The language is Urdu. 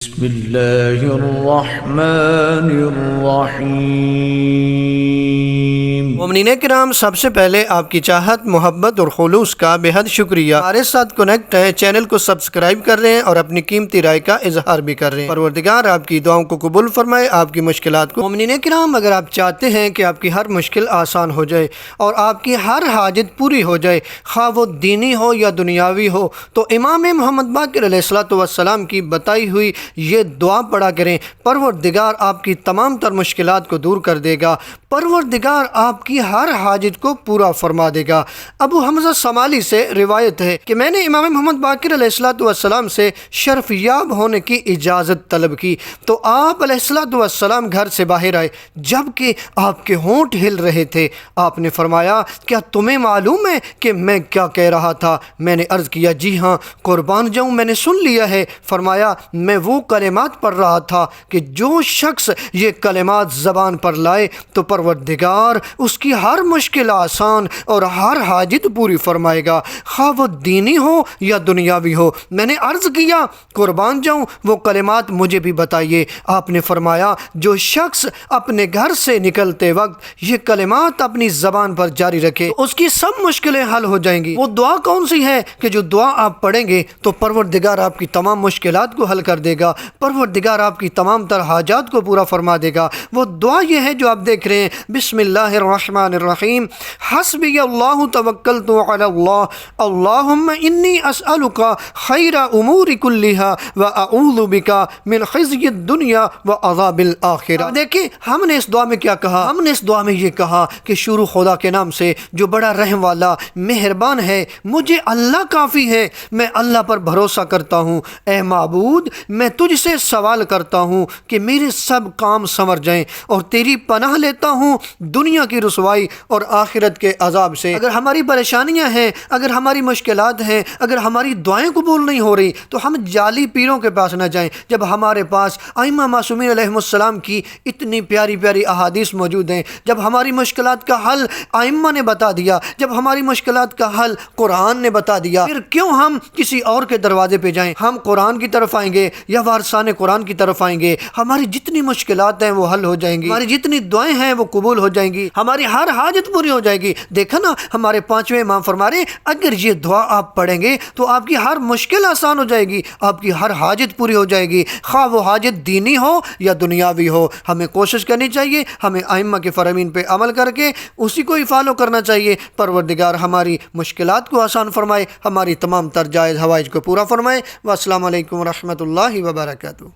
بسم اللہ الرحمن الرحیم۔ مومنین کرام، سب سے پہلے آپ کی چاہت، محبت اور خلوص کا بے حد شکریہ۔ ہمارے ساتھ کنیکٹ ہیں، چینل کو سبسکرائب کر رہے ہیں اور اپنی قیمتی رائے کا اظہار بھی کر رہے ہیں۔ پروردگار آپ کی دعاؤں کو قبول فرمائے، آپ کی مشکلات کو۔ مومنین کرام، اگر آپ چاہتے ہیں کہ آپ کی ہر مشکل آسان ہو جائے اور آپ کی ہر حاجت پوری ہو جائے، خواہ وہ دینی ہو یا دنیاوی ہو، تو امام محمد باقر علیہ السلام کی بتائی ہوئی یہ دعا پڑھا کریں۔ پروردگار آپ کی تمام تر مشکلات کو دور کر دے گا، پروردگار آپ کی ہر حاجت کو پورا فرما دے گا۔ ابو حمزہ سمالی سے روایت ہے کہ میں نے امام محمد باقر علیہ السلام سے شرف یاب ہونے کی اجازت طلب کی تو آپ علیہ السلام گھر سے باہر آئے جبکہ آپ کے ہونٹ ہل رہے تھے۔ آپ نے فرمایا، کیا تمہیں معلوم ہے کہ میں کیا کہہ رہا تھا؟ میں نے عرض کیا، جی ہاں قربان جاؤں، میں نے سن لیا ہے۔ فرمایا، میں وہ کلمات پڑھ رہا تھا کہ جو شخص یہ کلمات زبان پر لائے تو پروردگار اس کی ہر مشکل آسان اور ہر حاجت پوری فرمائے گا، خواہ وہ دینی ہو یا دنیاوی ہو۔ میں نے عرض کیا، قربان جاؤں وہ کلمات مجھے بھی بتائیے۔ آپ نے فرمایا، جو شخص اپنے گھر سے نکلتے وقت یہ کلمات اپنی زبان پر جاری رکھے تو اس کی سب مشکلیں حل ہو جائیں گی۔ وہ دعا کون سی ہے کہ جو دعا آپ پڑھیں گے تو پروردگار آپ کی تمام مشکلات کو حل کر دے گا، پروردگار آپ کی تمام تر حاجات کو پورا فرما دے گا۔ وہ دعا یہ ہے جو آپ دیکھ رہے ہیں، بسم اللہ الرحمن الرحیم، حسبی اللہ توکلت علی اللہ، اللہم انی اسألک خیر امور کلہا واعوذ بک من خزی الدنیا وعذاب الآخرہ۔ دیکھیں ہم نے اس دعا میں کیا کہا؟ ہم نے اس دعا میں یہ کہا کہ شروع خدا کے نام سے جو بڑا رحم والا مہربان ہے، مجھے اللہ کافی ہے، میں اللہ پر بھروسہ کرتا ہوں۔ اے معبود، میں تجھ سے سوال کرتا ہوں کہ میرے سب کام سنور جائیں اور تیری پناہ لیتا ہوں دنیا کی رسوائی اور آخرت کے عذاب سے۔ اگر ہماری پریشانیاں ہیں، اگر ہماری مشکلات ہیں، اگر ہماری دعائیں قبول نہیں ہو رہی تو ہم جعلی پیروں کے پاس نہ جائیں، جب ہمارے پاس ائمہ معصومین علیہم السلام کی اتنی پیاری پیاری احادیث موجود ہیں، جب ہماری مشکلات کا حل ائمہ نے بتا دیا، جب ہماری مشکلات کا حل قرآن نے بتا دیا، پھر کیوں ہم کسی اور کے دروازے پہ جائیں؟ ہم قرآن کی طرف آئیں گے یا وارثان قرآن کی طرف آئیں گے، ہماری جتنی مشکلات ہیں وہ حل ہو جائیں گی، ہماری جتنی دعائیں ہیں وہ قبول ہو جائیں گی، ہماری ہر حاجت پوری ہو جائے گی۔ دیکھا نا، ہمارے پانچویں امام فرما رہے ہیں، اگر یہ دعا آپ پڑھیں گے تو آپ کی ہر مشکل آسان ہو جائے گی، آپ کی ہر حاجت پوری ہو جائے گی، خواہ وہ حاجت دینی ہو یا دنیاوی ہو۔ ہمیں کوشش کرنی چاہیے، ہمیں ائمہ کے فرامین پہ عمل کر کے اسی کو ہی فالو کرنا چاہیے۔ پروردگار ہماری مشکلات کو آسان فرمائے، ہماری تمام تر جائز حوائج کو پورا فرمائے۔ والسلام علیکم ورحمۃ اللہ وبرکاتہ۔